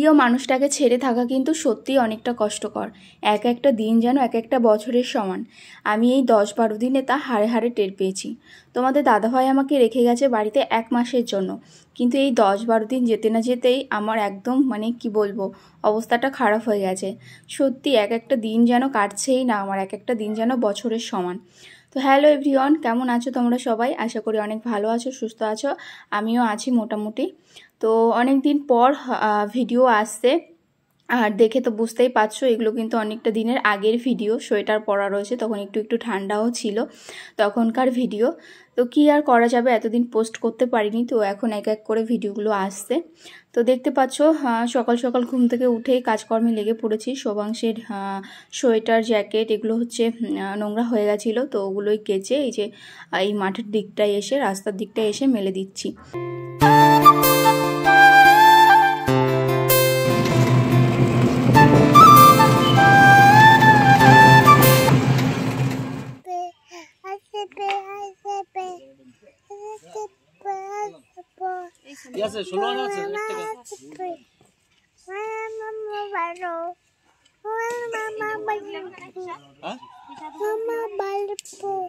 প্রিয় মানুষটাকে ছেড়ে থাকা কিন্তু সত্যিই অনেকটা কষ্টকর। এক একটা দিন যেন এক একটা বছরের সমান। আমি এই 10-12 দিনে তা হাড়ে হাড়ে টের পেয়েছি। তোমাদের দাদাভাই আমাকে রেখে গেছে বাড়িতে 1 মাসের জন্য, কিন্তু এই 10-12 দিন যেতে না যেতেই আমার একদম কি বলবো, অবস্থাটা খারাপ হয়ে গেছে। সত্যি এক একটা দিন যেন কাটছেই না, আমার এক একটা দিন যেন বছরের সমান। তো হ্যালো এভরিওয়ান, কেমন আছো তোমরা সবাই? আশা করি অনেক ভালো আছো, সুস্থ আছো। আমিও আছি মোটামুটি। তো অনেক দিন পর ভিডিও আসছে, আর দেখে তো বুঝতেই পারছো এগুলো কিন্তু অনেকটা দিনের আগের ভিডিও। সোয়েটার পরা রয়েছে, তখন একটু একটু ঠান্ডাও ছিল তখনকার ভিডিও। তো কি আর করা যাবে, এতদিন পোস্ট করতে পারিনি, তো এখন এক এক করে ভিডিওগুলো আসছে। তো দেখতে পাচ্ছ সকাল সকাল ঘুম থেকে উঠেই কাজকর্মে লেগে পড়েছি। শোভাংশের সোয়েটার জ্যাকেট এগুলো হচ্ছে নোংরা হয়ে গেছিলো, তো ওগুলোই কেচে এই যে এই মাঠের দিকটায় এসে, রাস্তার দিকটায় এসে মেলে দিচ্ছি।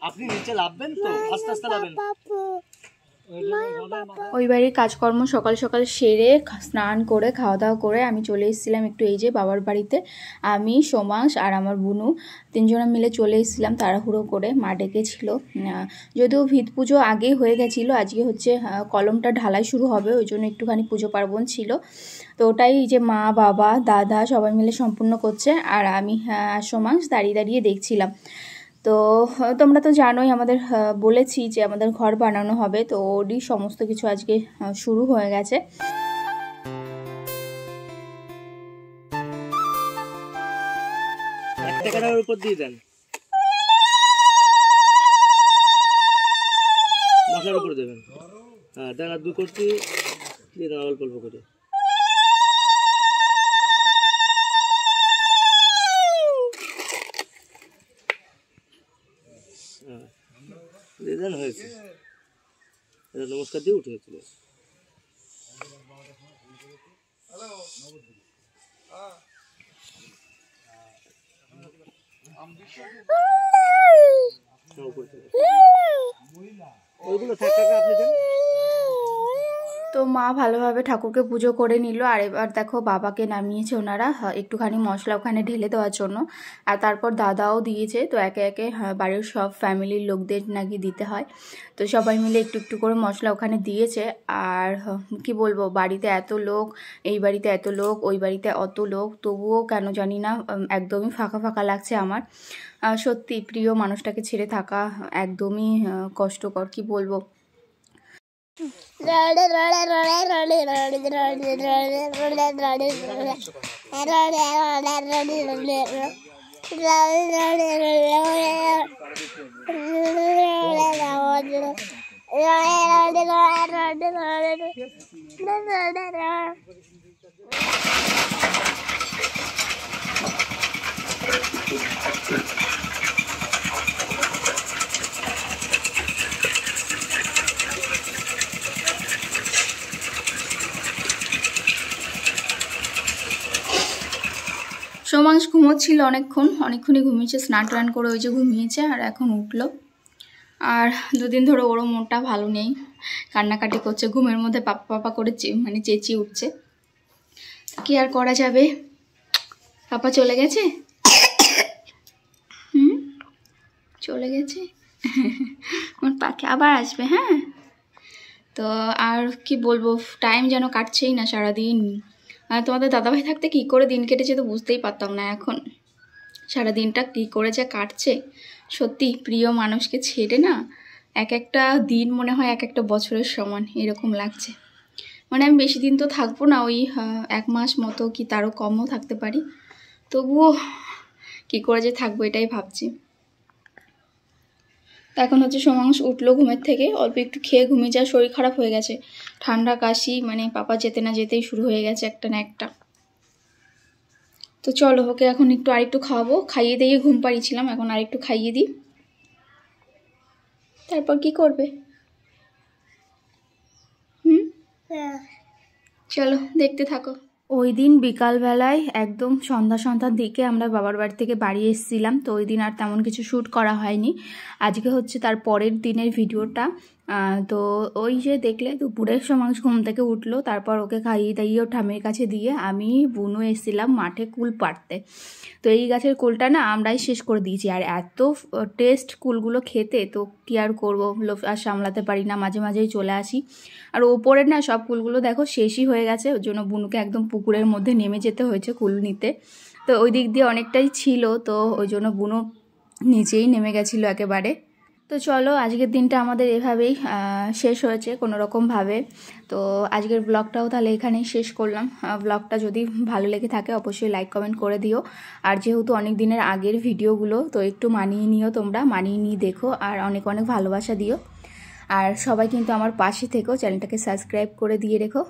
আপনি নিচে লাভবেন তো, আস্তে আস্তে লাভবেন। ওই বাড়ির কাজকর্ম সকাল সকাল সেরে স্নান করে খাওয়া দাওয়া করে আমি চলে এসেছিলাম একটু এই যে বাবার বাড়িতে। আমি, সোমাংশ আর আমার বুনু তিনজনে মিলে চলে এসেছিলাম তাড়াহুড়ো করে। মা ডেকেছিল, যদিও ভিত পুজো আগেই হয়ে গেছিলো, আজকে হচ্ছে কলমটা ঢালাই শুরু হবে, ওই জন্য একটুখানি পুজো পার্বণ ছিল। তো ওটাই যে মা, বাবা, দাদা সবাই মিলে সম্পূর্ণ করছে, আর আমি সোমাংশ দাঁড়িয়ে দাঁড়িয়ে দেখছিলাম। তো তোমরা তো জানোই, আমাদের বলেছি যে আমাদের ঘর বানানো হবে, তো ওরই সমস্ত কিছু আজকে শুরু হয়ে গেছে। টাকাটার উপর দিয়ে দেন, মশলার উপর দেবেন। হ্যাঁ দেন, আর 2 করছি দিয়ে দেন অল্প অল্প করে। দেন হয়েছে, এটা নমস্কার দিয়ে উঠে চলে। ওইগুলো থাক, আপনি দেন। তো মা ভালোভাবে ঠাকুরকে পুজো করে নিল, আর এবার দেখো বাবাকে নামিয়েছে ওনারা একটুখানি মশলা ওখানে ঢেলে দেওয়ার জন্য, আর তারপর দাদাও দিয়েছে। তো একে একে বাড়ির সব ফ্যামিলির লোকদের নাকি দিতে হয়, তো সবাই মিলে একটু একটু করে মশলা ওখানে দিয়েছে। আর কি বলবো, বাড়িতে এত লোক, এই বাড়িতে এত লোক, ওই বাড়িতে অত লোক, তবুও কেন জানি না একদমই ফাঁকা ফাঁকা লাগছে আমার। সত্যি প্রিয় মানুষটাকে ছেড়ে থাকা একদমই কষ্টকর, কি বলবো। সোমাংশ ঘুমোচ্ছিল অনেকক্ষণই ঘুমিয়েছে, স্নান টান করে ওই যে ঘুমিয়েছে, আর এখন উঠলো। আর 2 দিন ধরে ওরও মনটা ভালো নেই, কান্নাকাটি করছে, ঘুমের মধ্যে পাপা পাপা করে চেঁচিয়ে উঠছে। কি আর করা যাবে, পাপা চলে গেছে। চলে গেছে আমার পাখি আবার আসবে। হ্যাঁ, তো আর কি বলবো, টাইম যেন কাটছেই না সারাদিন। আর তোমাদের দাদাভাই থাকতে কি করে দিন কেটেছে তো বুঝতেই পারতাম না, এখন সারাদিনটা কি করে যা কাটছে। সত্যি প্রিয় মানুষকে ছেড়ে না এক একটা দিন মনে হয় এক একটা বছরের সমান, এরকম লাগছে। আমি বেশি দিন তো থাকবো না, ওই 1 মাস মতো কি তারও কমও থাকতে পারি, তবুও কি করে যে থাকবো এটাই ভাবছি। এখন হচ্ছে সোমাংশ উঠলো ঘুমের থেকে, অল্প একটু খেয়ে ঘুমিয়ে যায়, শরীর খারাপ হয়ে গেছে, ঠান্ডা কাশি, পাপা যেতে না যেতেই শুরু হয়ে গেছে একটা না একটা। তো চলো ওকে এখন আরেকটু খাওয়াবো, খাইয়ে দিয়ে ঘুম পাড়িয়েছিলাম, এখন আরেকটু খাইয়ে দিই, তারপর কি করবে। চলো দেখতে থাকো। ওই দিন বিকালবেলায় একদম সন্ধ্যার দিকে আমরা বাবার বাড়ি থেকে বাড়ি এসেছিলাম, তো ওই দিন আর তেমন কিছু শ্যুট করা হয়নি। আজকে হচ্ছে তার পরের দিনের ভিডিওটা। তো ওই যে দেখলে দুপুরের সময় ঘুম থেকে উঠলো, তারপর ওকে খাইয়ে দাইয়ে ও ঠামের কাছে দিয়ে আমি বুনু এসেছিলাম মাঠে কুল পাড়তে। তো এই গাছের কুলটা না আমরাই শেষ করে দিয়েছি, আর এত টেস্ট কুলগুলো খেতে, তো কী আর করবো, লোভ আর সামলাতে পারি না, মাঝে মাঝেই চলে আসি। আর ওপরের না সব কুলগুলো দেখো শেষই হয়ে গেছে, ওর জন্য বুনুকে একদম পুকুরের মধ্যে নেমে যেতে হয়েছে কুল নিতে। তো ওই দিক দিয়ে অনেকটাই ছিল, তো ওই জন্য বুনু নিচেই নেমে গেছিলো একেবারে। তো চলো আজকের দিনটা আমাদের এভাবেই শেষ হয়েছে কোনো রকমভাবে। তো আজকের ব্লগটাও তাহলে এখানেই শেষ করলাম। ব্লগটা যদি ভালো লেগে থাকে অবশ্যই লাইক কমেন্ট করে দিও। আর যেহেতু অনেক দিনের আগের ভিডিওগুলো, তো একটু মানিয়ে নিও, তোমরা মানিয়ে নিয়ে দেখো আর অনেক অনেক ভালোবাসা দিও। আর সবাই কিন্তু আমার পাশে থেকেও চ্যানেলটাকে সাবস্ক্রাইব করে দিয়ে রেখো।